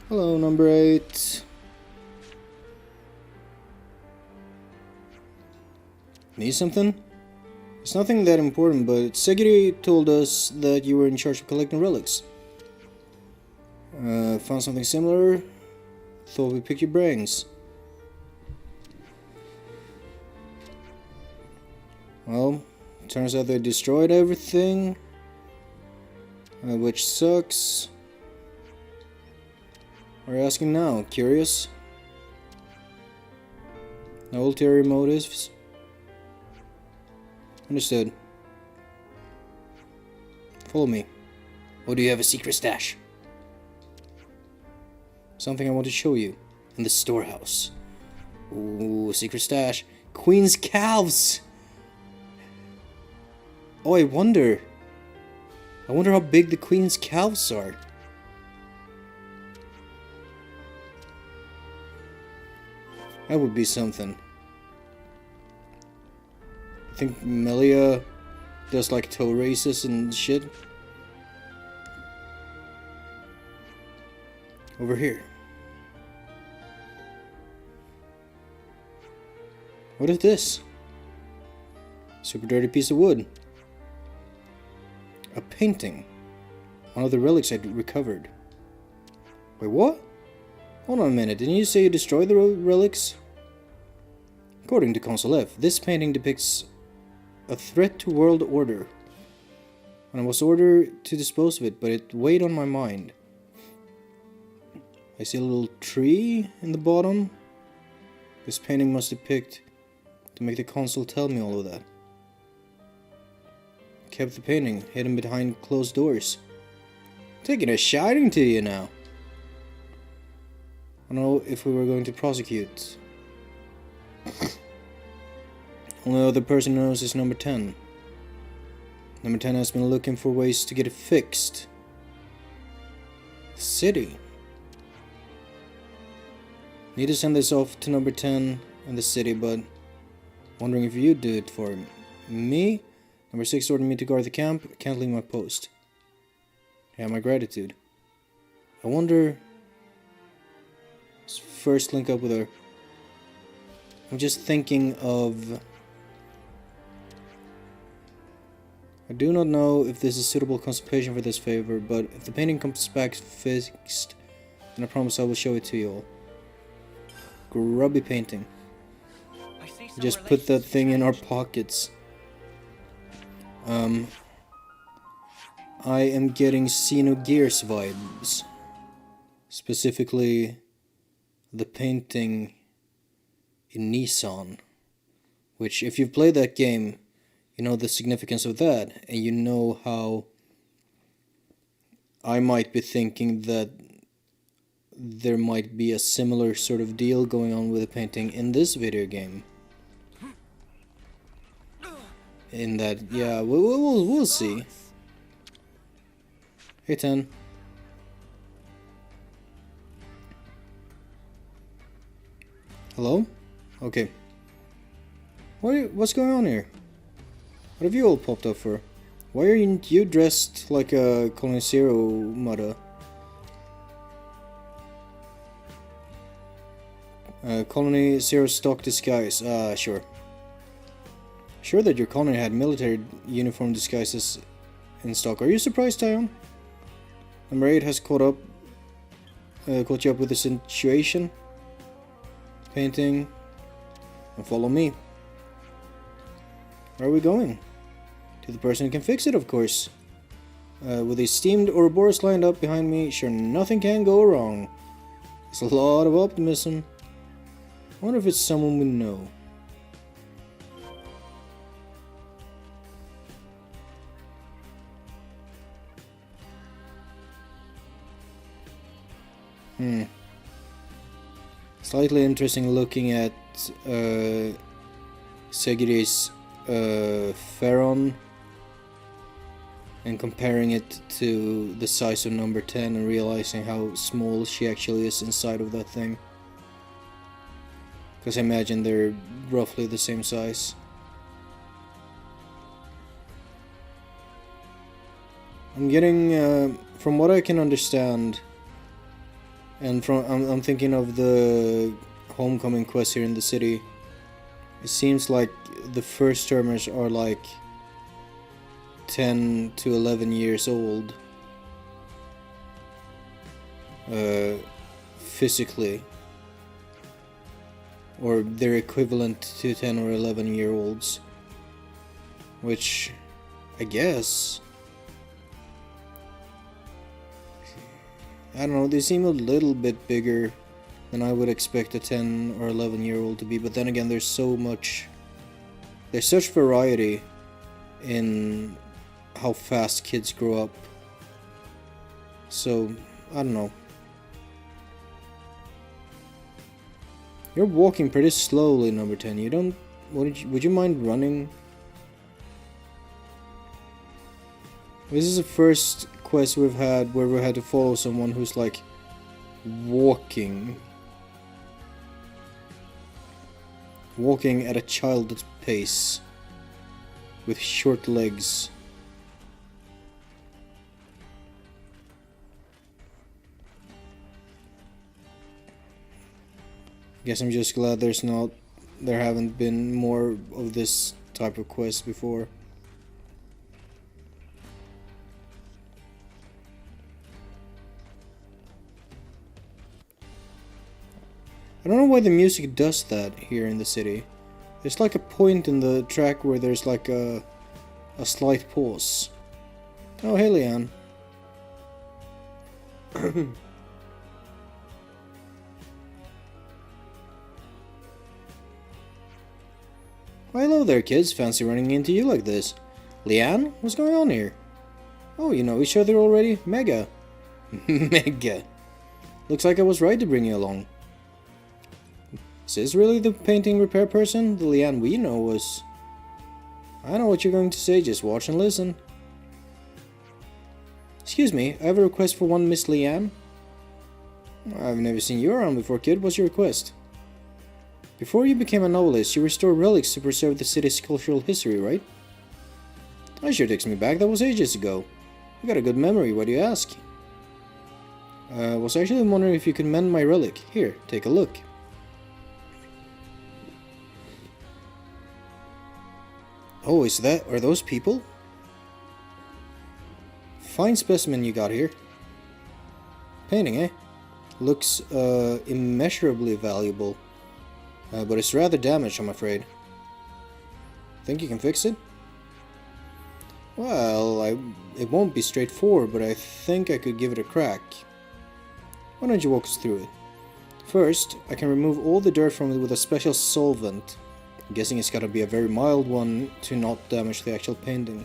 Hello, number 8. Need something? It's nothing that important, but Segiri told us that you were in charge of collecting relics. Found something similar? Thought we'd pick your brains. Well, turns out they destroyed everything, which sucks. What are you asking now? Curious? No ulterior motives? Understood. Follow me. Or do you have a secret stash? Something I want to show you. In the storehouse. Ooh, secret stash. Queen's calves! Oh, I wonder how big the queen's calves are. That would be something. I think Melia does like toe races and shit. Over here. What is this? Super dirty piece of wood. A painting. One of the relics I'd recovered. Wait, what? Hold on a minute, didn't you say you destroyed the relics? According to Console F, this painting depicts a threat to world order. And I was ordered to dispose of it, but it weighed on my mind. I see a little tree in the bottom. This painting must depict to make the console tell me all of that. Kept the painting hidden behind closed doors. Taking a shining to you now. I don't know if we were going to prosecute. Only other person who knows is number 10. Number 10 has been looking for ways to get it fixed. The city. Need to send this off to number 10 in the city, but wondering if you'd do it for me. Number 6 ordered me to guard the camp. Can't leave my post. Yeah, my gratitude. I wonder. Let's first link up with her. I'm just thinking of. I do not know if this is suitable compensation for this favor, but if the painting comes back fixed, then I promise I will show it to you all. Grubby painting. Just put that thing in our pockets. I am getting Xenogears vibes. Specifically, the painting in Nissan. Which, if you've played that game, you know the significance of that. And you know how I might be thinking that there might be a similar sort of deal going on with the painting in this video game. In that, yeah, we'll see. Hey, 10. Hello? Okay. What's going on here? What have you all popped up for? Why aren't you dressed like a Colony Zero mother? Colony Zero stock disguise. Sure. Sure that your colony had military uniform disguises in stock. Are you surprised, Tyon? Number 8 has caught you up with the situation. Painting. And follow me. Where are we going? To the person who can fix it, of course. With a steamed Ouroboros lined up behind me, sure nothing can go wrong. There's a lot of optimism. I wonder if it's someone we know. Slightly interesting looking at Segiri's Pharaon and comparing it to the size of number 10 and realizing how small she actually is inside of that thing. Because I imagine they're roughly the same size. I'm getting, from what I can understand, And I'm thinking of the homecoming quest here in the city. It seems like the first termers are like 10 to 11 years old. Physically. Or they're equivalent to 10 or 11-year-olds. Which, I guess... I don't know, they seem a little bit bigger than I would expect a 10 or 11-year-old to be, but then again, there's such variety in how fast kids grow up. So, I don't know. You're walking pretty slowly, number 10. You don't... Would you mind running? This is the first quest we've had where we had to follow someone who's like walking at a child's pace with short legs. Guess I'm just glad there haven't been more of this type of quest before. I don't know why the music does that here in the city. There's like a point in the track where there's like a slight pause. Oh, hey, Leanne. Why, hello there, kids. Fancy running into you like this. Leanne, what's going on here? Oh, you know each other already? Mega. Mega. Looks like I was right to bring you along. Is this really the painting repair person? The Leanne we know was... I know what you're going to say, just watch and listen. Excuse me, I have a request for one Miss Leanne. I've never seen you around before, kid. What's your request? Before you became a novelist, you restored relics to preserve the city's cultural history, right? That sure takes me back. That was ages ago. You got a good memory, why do you ask? Was actually wondering if you could mend my relic. Here, take a look. Oh, are those people? Fine specimen you got here. Painting, eh? Looks, immeasurably valuable. But it's rather damaged, I'm afraid. Think you can fix it? Well, it won't be straightforward, but I think I could give it a crack. Why don't you walk us through it? First, I can remove all the dirt from it with a special solvent. I'm guessing it's gotta be a very mild one to not damage the actual painting.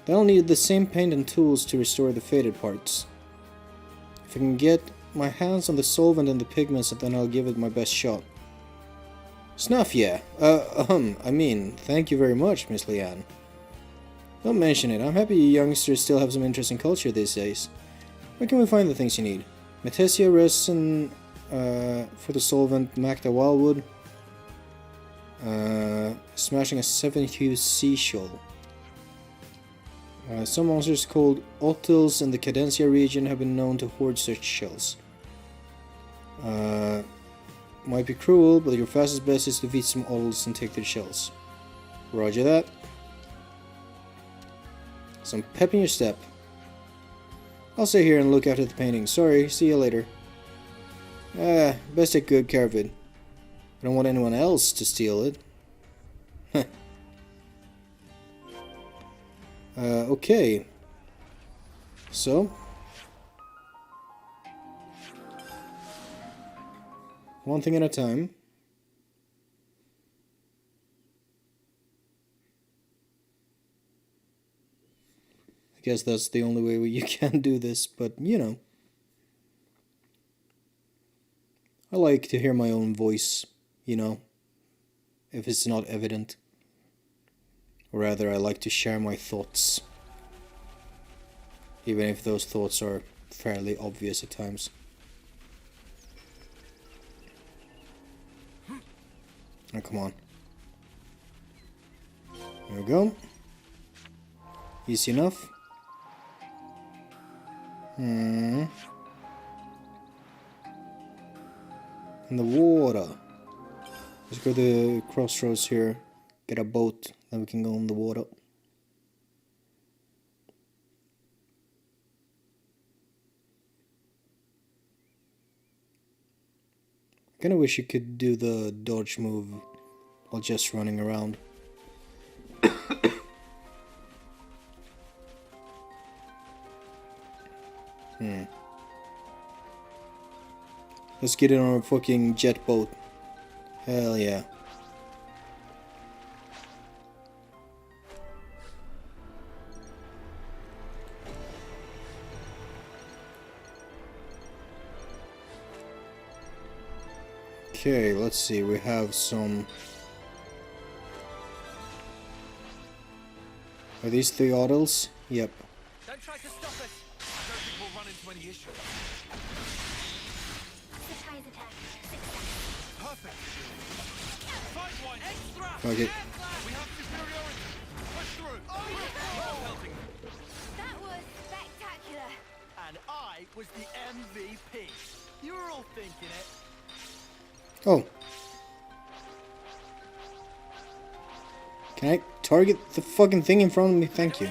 Then I'll need the same paint and tools to restore the faded parts. If I can get my hands on the solvent and the pigments, then I'll give it my best shot. Snuff, yeah. I mean, thank you very much, Miss Leanne. Don't mention it. I'm happy you youngsters still have some interest in culture these days. Where can we find the things you need? Metesia resin for the solvent, Macta wildwood. Smashing a 7-hue seashell. Some monsters called Ottils in the Cadencia region have been known to hoard such shells. Might be cruel, but your fastest bet is to defeat some Ottils and take their shells. Roger that. Some pep in your step. I'll stay here and look after the painting. Sorry, see you later. Best take good care of it. I don't want anyone else to steal it. Okay. So. One thing at a time. I guess that's the only way you can do this, but you know. I like to hear my own voice, you know, if it's not evident. Or rather, I like to share my thoughts. Even if those thoughts are fairly obvious at times. Oh, come on. There we go. Easy enough. In the water. Let's go to the crossroads here. Get a boat. Then we can go in the water. Kinda wish you could do the dodge move while just running around. Let's get it on a fucking jet boat. Hell yeah. Okay, let's see, we have some... Are these the autos? Yep. Don't try to stop us. I don't think we'll run into any issues. Surprise attack. Perfect. Fight one. Extra. Fuck it. We have superiority. Push through. Helping. That was spectacular. And I was the MVP. You were all thinking it. Oh. Can I target the fucking thing in front of me? Thank you.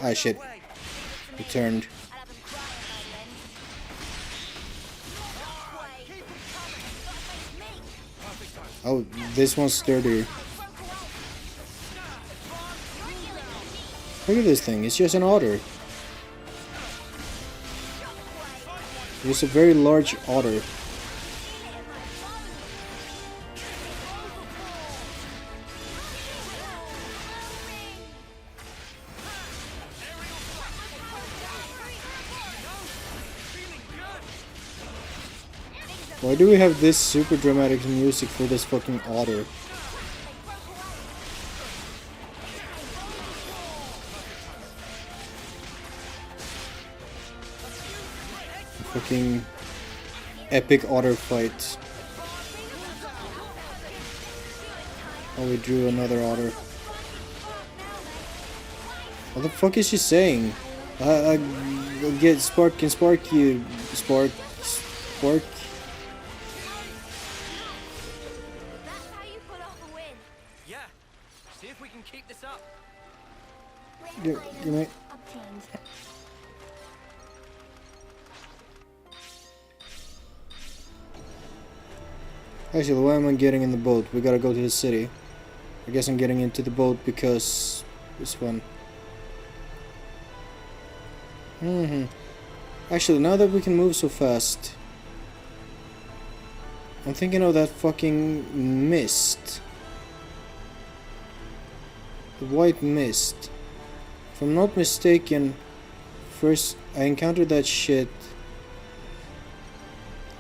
Ah, shit. It turned. I'll have them crying by the end. Oh, this one's dirtier. Look at this thing. It's just an otter. It's a very large otter. Why do we have this super dramatic music for this fucking otter? Fucking epic otter fight. Oh, we drew another otter. What the fuck is she saying? Get spark and spark you, spark. That's how you pull off a win. Yeah. See if we can keep this up. Good night. Obtained. Actually, why am I getting in the boat? We gotta go to the city. I guess I'm getting into the boat because it's fun. Actually, now that we can move so fast, I'm thinking of that fucking mist. The white mist. If I'm not mistaken, first I encountered that shit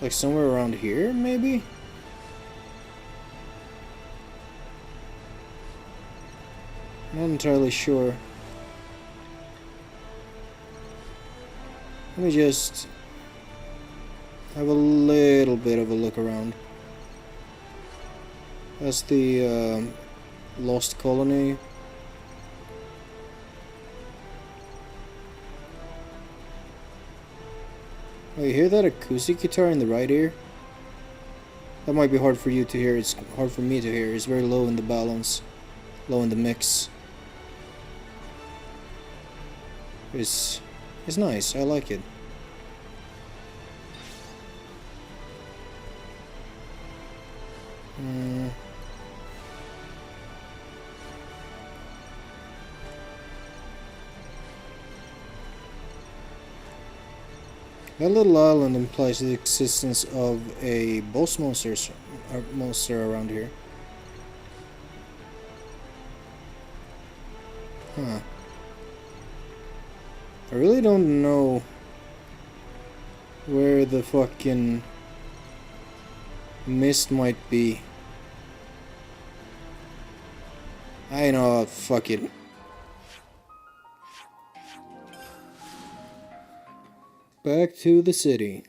like somewhere around here, maybe? Not entirely sure. Let me just have a little bit of a look around. That's the Lost Colony. Oh, you hear that acoustic guitar in the right ear? That might be hard for you to hear. It's hard for me to hear. It's very low in the balance, low in the mix. It's nice. I like it. That little island implies the existence of a boss monster around here. Huh. I really don't know where the fucking mist might be. I know, fuck it. Back to the city.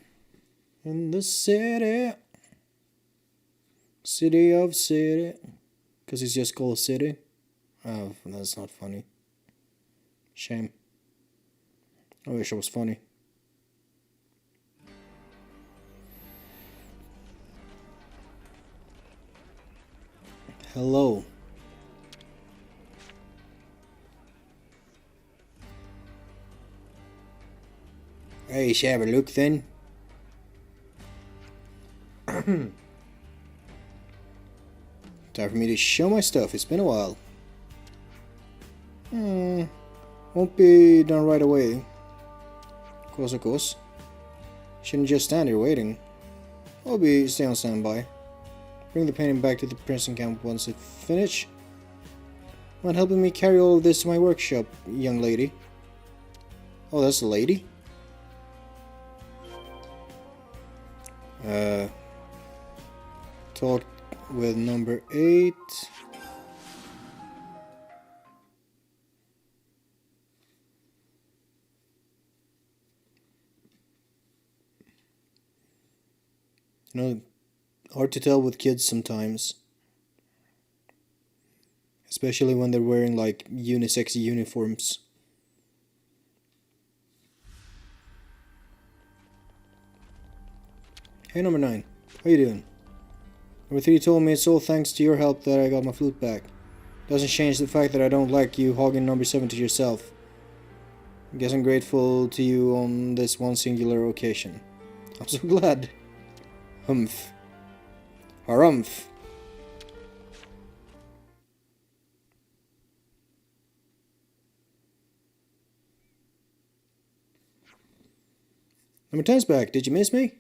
In the city. City of city. Because it's just called city. Oh, that's not funny. Shame. I wish it was funny. Hello. Hey, shall I have a look then? Time for me to show my stuff. It's been a while. Won't be done right away. Of course. Shouldn't just stand here waiting. I'll stay on standby. Bring the painting back to the printing camp once it's finished. Mind helping me carry all of this to my workshop, young lady? Oh, that's a lady? Talk with number 8. You know, hard to tell with kids sometimes. Especially when they're wearing like unisex uniforms. Hey, number 9. How you doing? Number 3 told me it's all thanks to your help that I got my flute back. Doesn't change the fact that I don't like you hogging number 7 to yourself. I guess I'm grateful to you on this one singular occasion. I'm so glad. Humph. Harumph. Number 10's back. Did you miss me?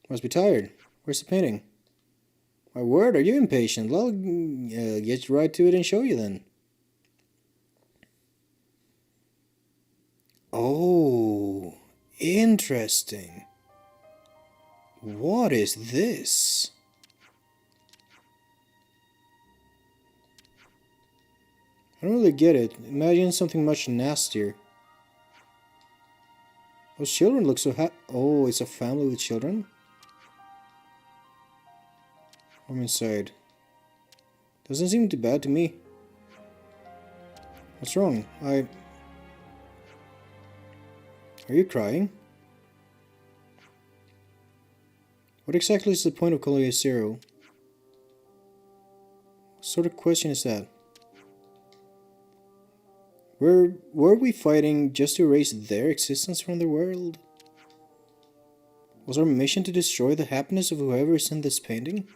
Must be tired. Where's the painting? My word, are you impatient? Well, get right to it and show you then. Oh, interesting. What is this? I don't really get it. Imagine something much nastier. Those children look so oh, it's a family with children? I'm inside. Doesn't seem too bad to me. What's wrong? Are you crying? What exactly is the point of calling you Zero? What sort of question is that? Were we fighting just to erase their existence from the world? Was our mission to destroy the happiness of whoever is in this painting?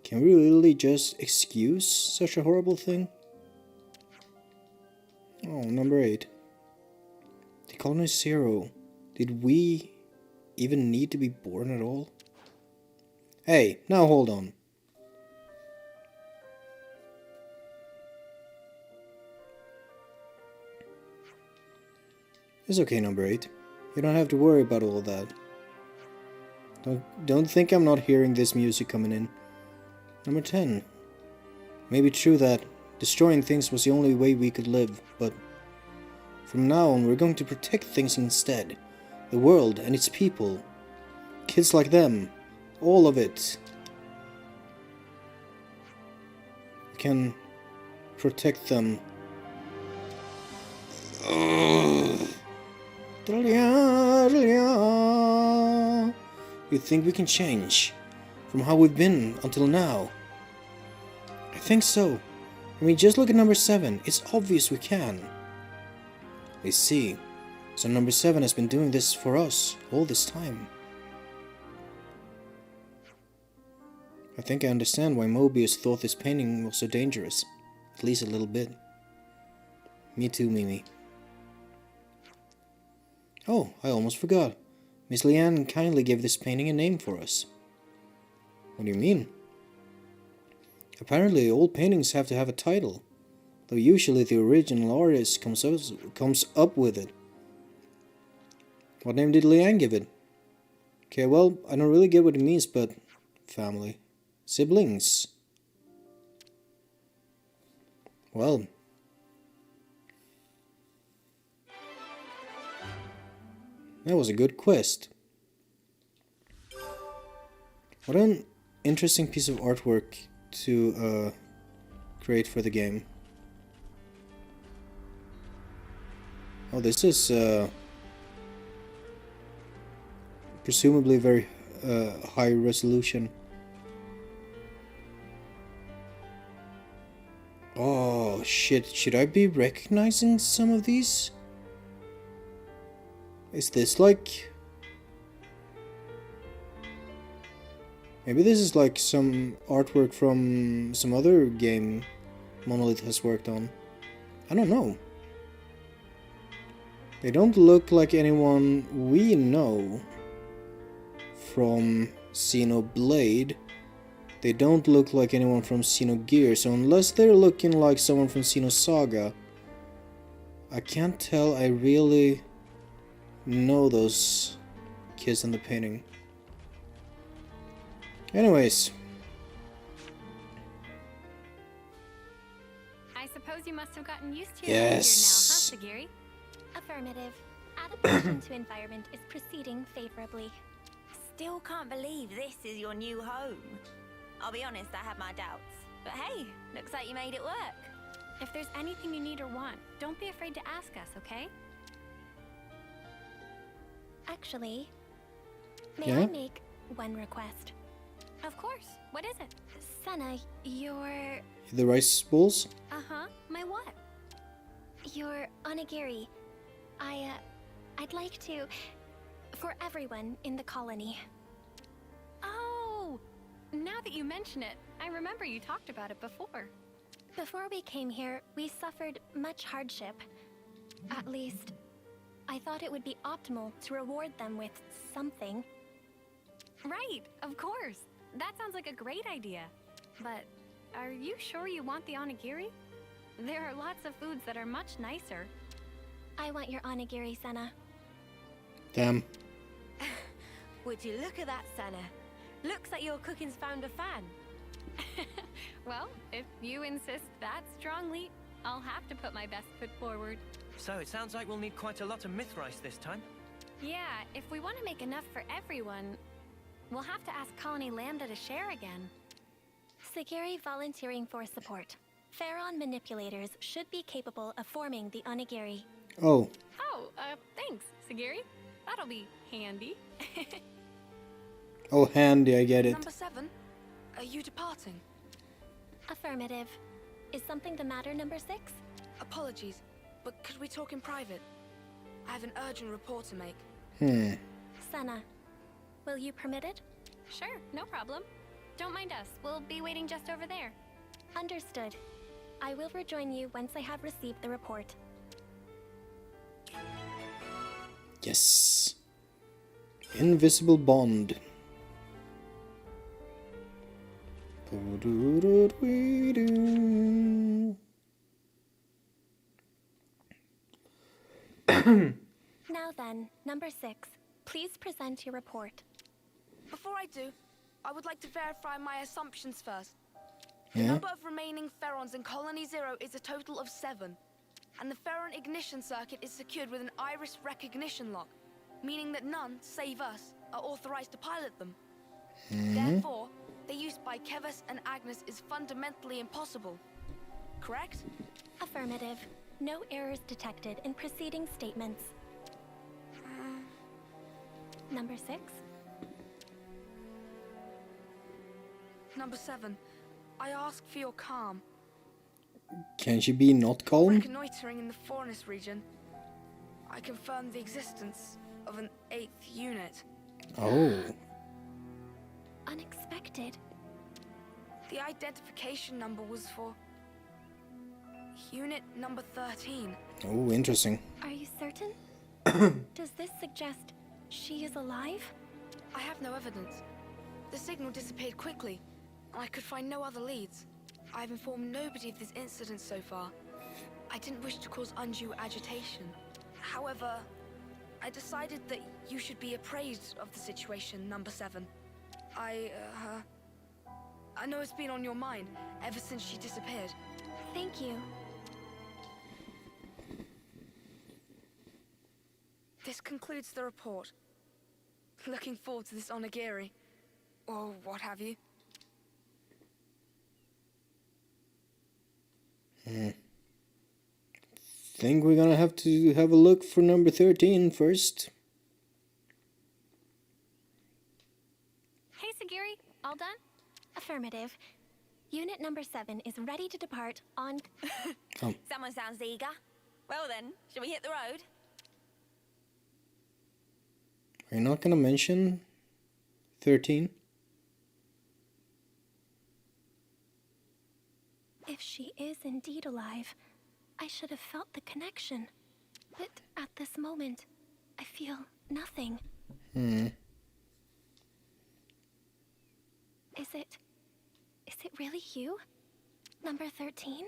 Can we really just excuse such a horrible thing? Oh, number 8. They call us Zero. Did we even need to be born at all? Hey, now hold on. It's okay, number 8. You don't have to worry about all that. Don't think I'm not hearing this music coming in. Number 10. Maybe true that destroying things was the only way we could live, but from now on we're going to protect things instead. The world and its people. Kids like them. All of it. We can protect them. You think we can change from how we've been until now? I think so. I mean, just look at number 7. It's obvious we can. I see. So number 7 has been doing this for us all this time. I think I understand why Mobius thought this painting was so dangerous. At least a little bit. Me too, Mimi. Oh, I almost forgot. Miss Leanne kindly gave this painting a name for us. What do you mean? Apparently, all paintings have to have a title, though usually the original artist comes up with it. What name did Leanne give it? Okay, well, I don't really get what it means, but family. Siblings. Well. That was a good quest. What an interesting piece of artwork to create for the game. Oh, this is presumably very high resolution. Oh shit, should I be recognizing some of these? Is this like... Maybe this is like some artwork from some other game Monolith has worked on. I don't know. They don't look like anyone we know from Xenoblade. They don't look like anyone from Xenogear, so unless they're looking like someone from Xenosaga, I can't tell I really know those kids in the painting. Anyways. I suppose you must have gotten used to Yes. it here now, huh, Sagiri? Affirmative. Adaptation to environment is proceeding favorably. Still can't believe this is your new home. I'll be honest, I had my doubts. But hey, looks like you made it work. If there's anything you need or want, don't be afraid to ask us, okay? Actually, may Yeah? I make one request? Of course. What is it? Sana, your The rice bowls? Uh-huh. My what? onigiri. I'd like to, for everyone in the colony. Oh! Now that you mention it, I remember you talked about it before. Before we came here, we suffered much hardship. At least, I thought it would be optimal to reward them with something. Right, of course. That sounds like a great idea. But are you sure you want the onigiri? There are lots of foods that are much nicer. I want your onigiri, Sana. Damn. Would you look at that, Sana? Looks like your cooking's found a fan. Well, if you insist that strongly, I'll have to put my best foot forward. So it sounds like we'll need quite a lot of myth rice this time. Yeah, if we want to make enough for everyone, we'll have to ask Colony Lambda to share again. Sagiri volunteering for support. Pharaon manipulators should be capable of forming the onigiri. Oh, Oh, thanks, Sagiri. That'll be handy. oh, handy, I get it. Number 7, are you departing? Affirmative. Is something the matter, number 6? Apologies, but could we talk in private? I have an urgent report to make. Sana, will you permit it? Sure, no problem. Don't mind us. We'll be waiting just over there. Understood. I will rejoin you once I have received the report. Yes. Invisible bond. Now then, number 6. Please present your report. Before I do, I would like to verify my assumptions first. The Yeah? number of remaining Pharaons in Colony Zero is a total of 7. And the Pharaon ignition circuit is secured with an iris recognition lock, meaning that none, save us, are authorized to pilot them. Therefore, their use by Kevis and Agnes is fundamentally impossible. Correct? Affirmative. No errors detected in preceding statements. Number 6. Number 7, I ask for your calm. Can she be not calm? Reconnoitering in the Forest region, I confirmed the existence of an 8th unit. Oh. Unexpected. The identification number was for unit number 13. Oh, interesting. Are you certain? Does this suggest she is alive? I have no evidence. The signal disappeared quickly, and I could find no other leads. I have informed nobody of this incident so far. I didn't wish to cause undue agitation. However, I decided that you should be appraised of the situation, number 7. I know it's been on your mind ever since she disappeared. Thank you. This concludes the report. Looking forward to this onigiri, or what have you. Think we're gonna have to have a look for number 13 first. Hey, Sagiri. All done? Affirmative. Unit number 7 is ready to depart on... Oh. Someone sounds eager. Well then, shall we hit the road? Are you not gonna mention 13? If she is indeed alive, I should have felt the connection. But at this moment, I feel nothing. Is it really you? Number 13?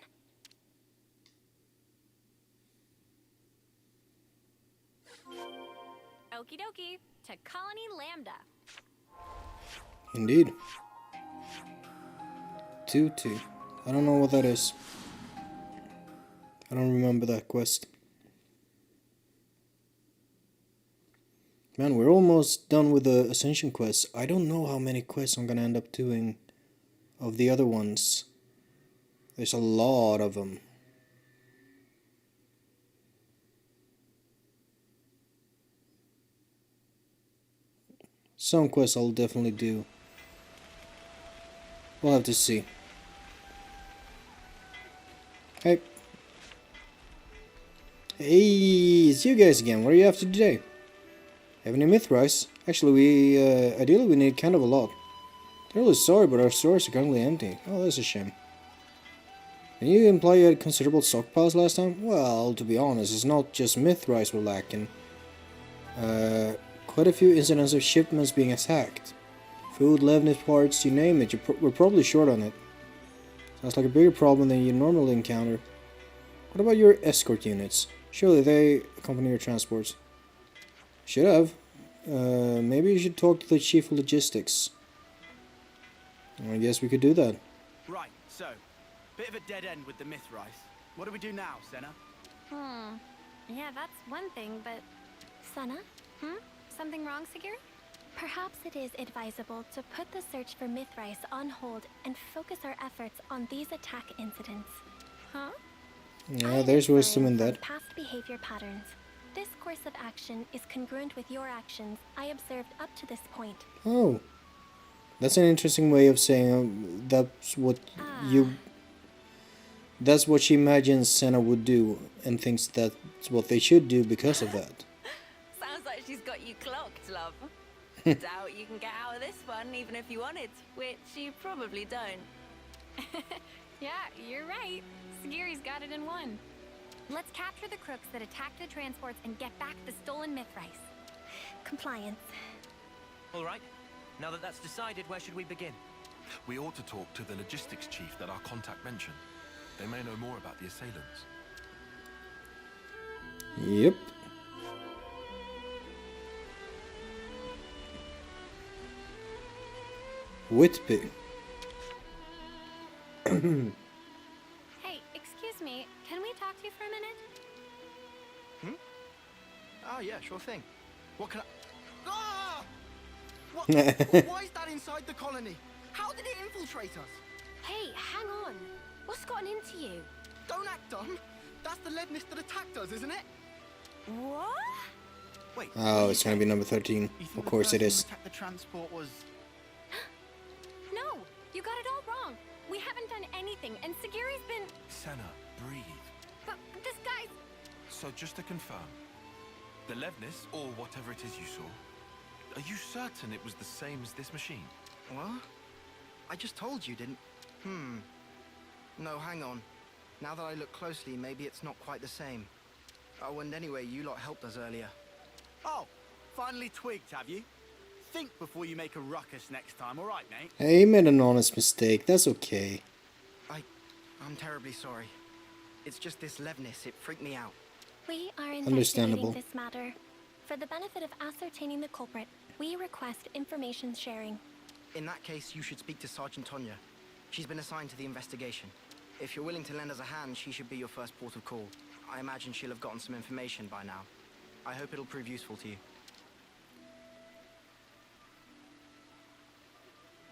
Okie dokie, to Colony Lambda. Indeed. 2-2. I don't know what that is. I don't remember that quest. Man, we're almost done with the Ascension quest. I don't know how many quests I'm gonna end up doing of the other ones. There's a lot of them. Some quests I'll definitely do. We'll have to see. Hey. Hey, it's you guys again. What are you after today? Have any myth rice? Actually, ideally we need kind of a lot. I'm really sorry, but our stores are currently empty. Oh, that's a shame. Can you imply you had considerable stockpiles last time? Well, to be honest, it's not just myth rice we're lacking. Quite a few incidents of shipments being attacked. Food, Levnis parts, you name it, we're probably short on it. Sounds like a bigger problem than you normally encounter. What about your escort units? Surely they accompany your transports. Should have. Maybe you should talk to the chief of logistics. I guess we could do that. Right, so, bit of a dead end with the myth rice. What do we do now, Senna? Yeah, that's one thing, but... Senna? Something wrong, Sigiri? Perhaps it is advisable to put the search for Mythrice on hold and focus our efforts on these attack incidents. Huh? Yeah, there's wisdom in that. Past behavior patterns. This course of action is congruent with your actions I observed up to this point. Oh. That's an interesting way of saying that's what you... That's what she imagines Senna would do and thinks that's what they should do because of that. Sounds like she's got you clocked, love. Doubt you can get out of this one even if you wanted, which you probably don't. Yeah, you're right. Sigiri's got it in one. Let's capture the crooks that attacked the transports and get back the stolen Mythrice. Compliance. All right. Now that that's decided, where should we begin? We ought to talk to the logistics chief that our contact mentioned. They may know more about the assailants. Yep. Whitby. Hey, excuse me. Can we talk to you for a minute? Oh, yeah, sure thing. What can I... Ah! What? Why is that inside the colony? How did it infiltrate us? Hey, hang on. What's gotten into you? Don't act dumb. That's the Lednis that attacked us, isn't it? What? Wait. Oh, it's gonna be number 13. Of course it is. The transport was... No, you got it all wrong. We haven't done anything, and Sigiri's been... Senna, breathe. But this guy's... So just to confirm, the Levnis, or whatever it is you saw, are you certain it was the same as this machine? What? I just told you, didn't... No, hang on. Now that I look closely, maybe it's not quite the same. Oh, and anyway, you lot helped us earlier. Oh, finally twigged, have you? Think before you make a ruckus next time, all right, mate? Hey, he made an honest mistake. That's okay. I'm terribly sorry. It's just this Levnis, it freaked me out. We are Understandable. investigating this matter. For the benefit of ascertaining the culprit, we request information sharing. In that case, you should speak to Sergeant Tonya. She's been assigned to the investigation. If you're willing to lend us a hand, she should be your first port of call. I imagine she'll have gotten some information by now. I hope it'll prove useful to you.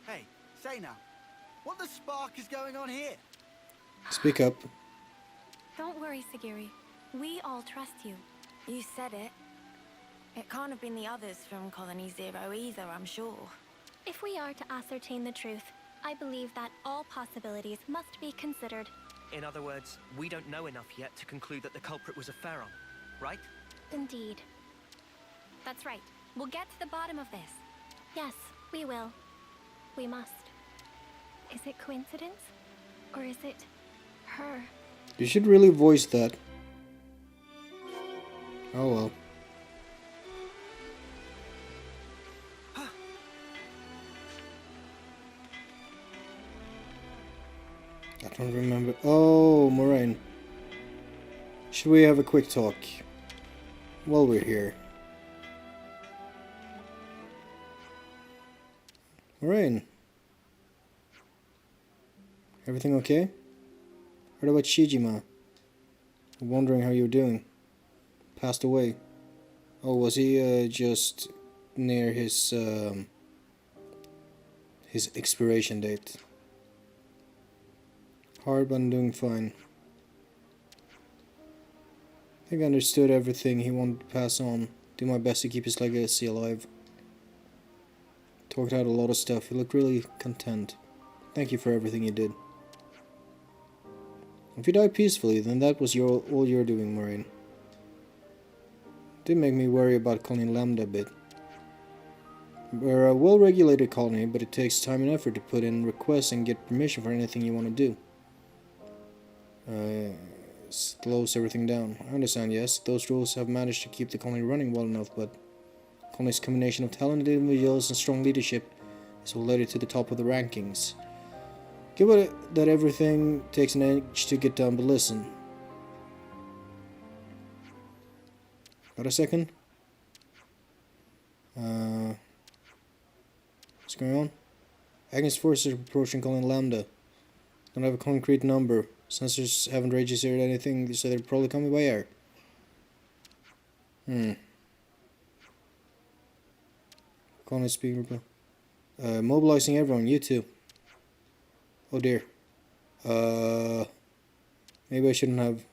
Hey, say now, what the spark is going on here? Speak up. Don't worry, Sigiri. We all trust you. You said it. It can't have been the others from Colony Zero either, I'm sure. If we are to ascertain the truth, I believe that all possibilities must be considered. In other words, we don't know enough yet to conclude that the culprit was a Pharaon, right? Indeed. That's right. We'll get to the bottom of this. Yes, we will. We must. Is it coincidence? Or is it her? You should really voice that. Oh well. I don't remember. Oh, Moraine. Should we have a quick talk while we're here? Moraine. Everything okay? Heard about Shijima. I'm wondering how you're doing. Passed away. Oh, was he just near his expiration date? Hard, but I'm doing fine. I think I understood everything he wanted to pass on. Do my best to keep his legacy alive. Talked out a lot of stuff. He looked really content. Thank you for everything you did. If you died peacefully, then that was all you're doing, Moraine. Did make me worry about Colony Lambda a bit. We're a well-regulated colony, but it takes time and effort to put in requests and get permission for anything you want to do. Slows everything down. I understand, yes. Those rules have managed to keep the colony running well enough, but the colony's combination of talented individuals and strong leadership is what led it to the top of the rankings. Given it that everything takes an age to get done, but listen. Got a second? What's going on? Agnes forces are approaching Colony Lambda. Don't have a concrete number. Sensors haven't registered anything, so they're probably coming by air. Colony speaker. Mobilizing everyone, you too. Oh dear. Maybe I shouldn't have.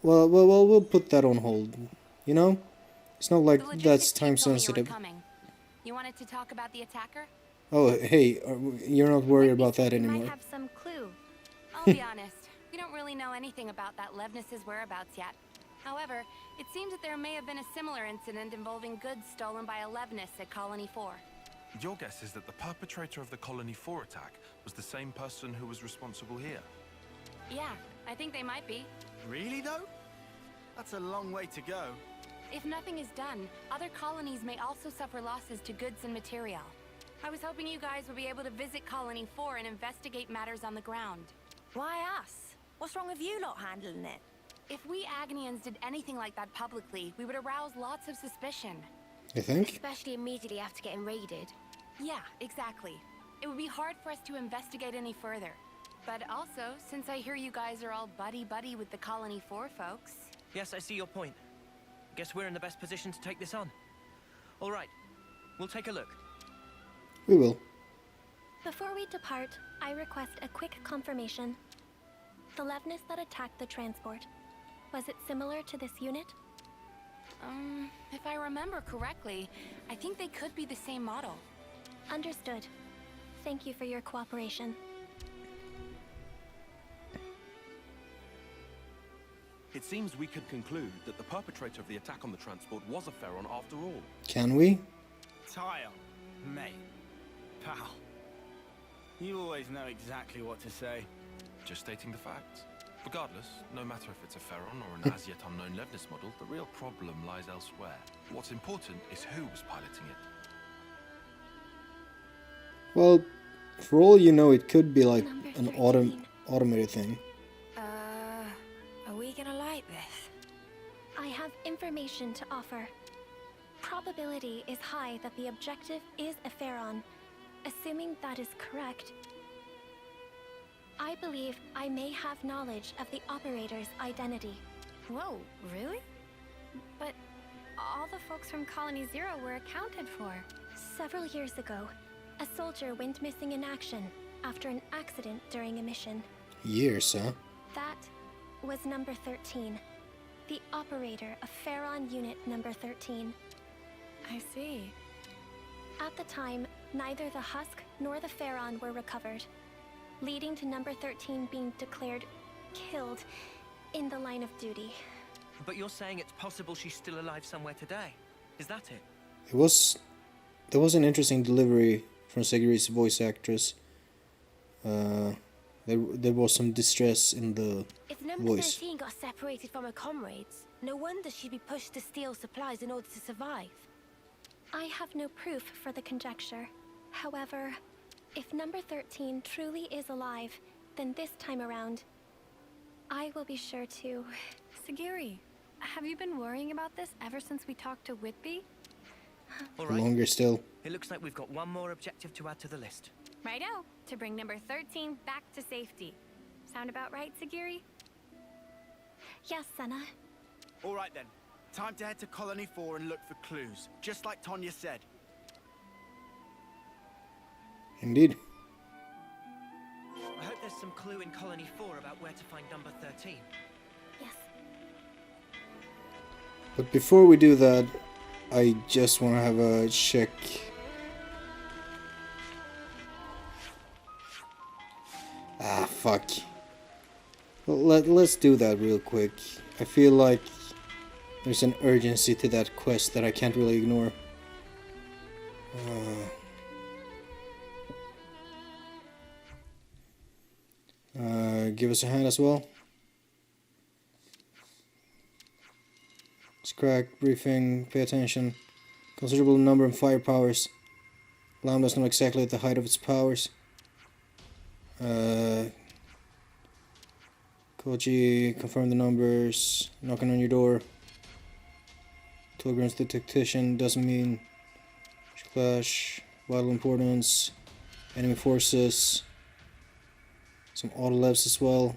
Well, we'll put that on hold. You know? It's not like that's time sensitive. You wanted to talk about the attacker? Oh, hey, you're not worried about that We anymore. might have some clue. I'll be honest, we don't really know anything about that Levnis's whereabouts yet. However, it seems that there may have been a similar incident involving goods stolen by a Levnis at Colony 4. Your guess is that the perpetrator of the Colony 4 attack was the same person who was responsible here? Yeah, I think they might be. Really, though? That's a long way to go. If nothing is done, other colonies may also suffer losses to goods and material. I was hoping you guys would be able to visit Colony 4 and investigate matters on the ground. Why us? What's wrong with you lot handling it? If we Agnians did anything like that publicly, we would arouse lots of suspicion. You think? Especially immediately after getting raided. Yeah, exactly. It would be hard for us to investigate any further. But also, since I hear you guys are all buddy-buddy with the Colony 4 folks... Yes, I see your point. Guess we're in the best position to take this on. All right, we'll take a look. We will. Before we depart, I request a quick confirmation. The Levnis that attacked the transport, was it similar to this unit? If I remember correctly, I think they could be the same model. Understood. Thank you for your cooperation. It seems we could conclude that the perpetrator of the attack on the transport was a Pharaon after all. Can we? Tile, mate, pal. You always know exactly what to say. Just stating the facts. Regardless, no matter if it's a Pharaon or an as yet unknown Levnis model, the real problem lies elsewhere. What's important is who was piloting it. Well, for all you know, it could be like Number an 13. automated thing. Are we gonna like this? I have information to offer. Probability is high that the objective is a Pharaon. Assuming that is correct, I believe I may have knowledge of the operator's identity. Whoa, really? But all the folks from Colony 0 were accounted for. Several years ago, a soldier went missing in action after an accident during a mission. Years, huh? That was number 13, the operator of Pharaon Unit number 13. I see. At the time, neither the husk nor the Pharaon were recovered, leading to number 13 being declared killed in the line of duty. But you're saying it's possible she's still alive somewhere today? Is that it? There was an interesting delivery from Segiri's voice actress. There was some distress in the If number voice. 13 got separated from her comrades, no wonder she'd be pushed to steal supplies in order to survive. I have no proof for the conjecture. However, if number 13 truly is alive, then this time around, I will be sure to... Sagiri, have you been worrying about this ever since we talked to Whitby? All right. Longer still. It looks like we've got one more objective to add to the list. Righto, to bring number 13 back to safety. Sound about right, Sagiri? Yes, Senna. All right then. Time to head to Colony 4 and look for clues, just like Tonya said. Indeed. I hope there's some clue in Colony 4 about where to find number 13. Yes. But before we do that, I just want to have a check. Ah, fuck. Well, let's do that real quick. I feel like there's an urgency to that quest that I can't really ignore. Give us a hand as well. Crack, briefing, pay attention. Considerable number of firepowers. Lambda's not exactly at the height of its powers. Koji, confirm the numbers. Knocking on your door. Telegrams the tactician doesn't mean clash. Vital importance. Enemy forces. Some auto levs as well.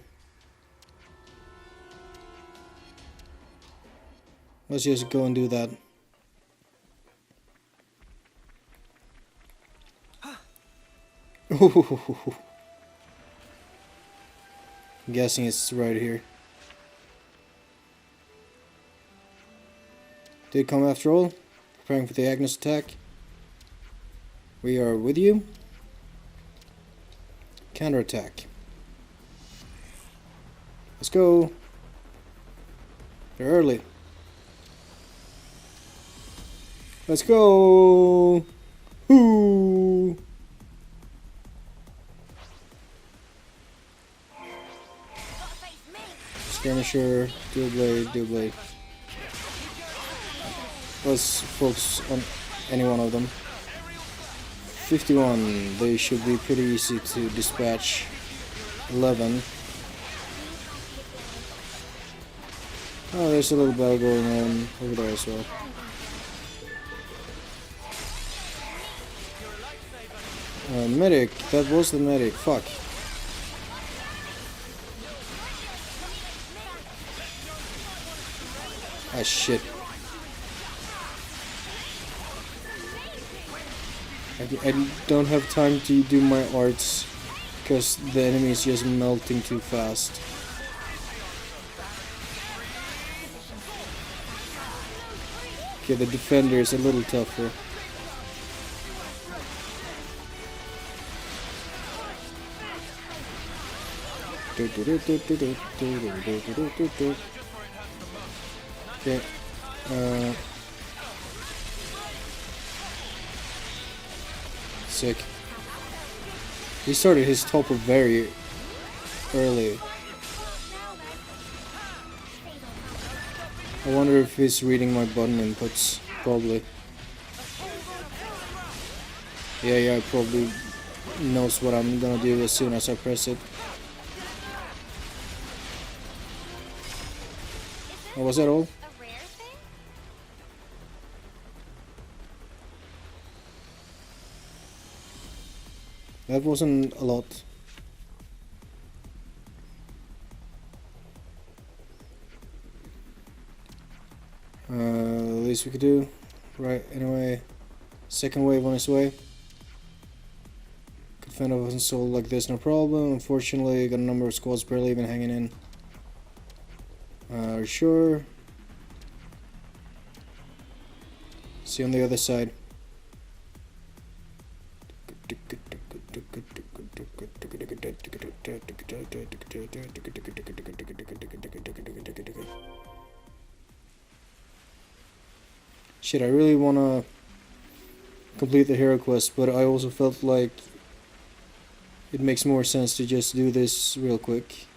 Let's just go and do that. I'm guessing it's right here. Did come after all. Preparing for the Agnes attack. We are with you. Counterattack. Let's go. They're early. Let's go! Ooh! Skirmisher, dual blade, dual blade. Let's focus on any one of them. 51, they should be pretty easy to dispatch. 11. Oh, there's a little battle going on over there as well. Medic, that was the medic, fuck. Ah, shit. I don't have time to do my arts because the enemy is just melting too fast. Okay, the defender is a little tougher. Okay. Sick. He started his topper very early. I wonder if he's reading my button inputs. Probably. Yeah, probably knows what I'm gonna do as soon as I press it. Oh, was that all? A rare thing? That wasn't a lot. Least we could do. Right, anyway. Second wave on its way. Could fend off and sold like this, no problem. Unfortunately, got a number of squads barely even hanging in. Are you sure? See you on the other side. Shit, I really wanna complete the hero quest, but I also felt like it makes more sense to just do this real quick.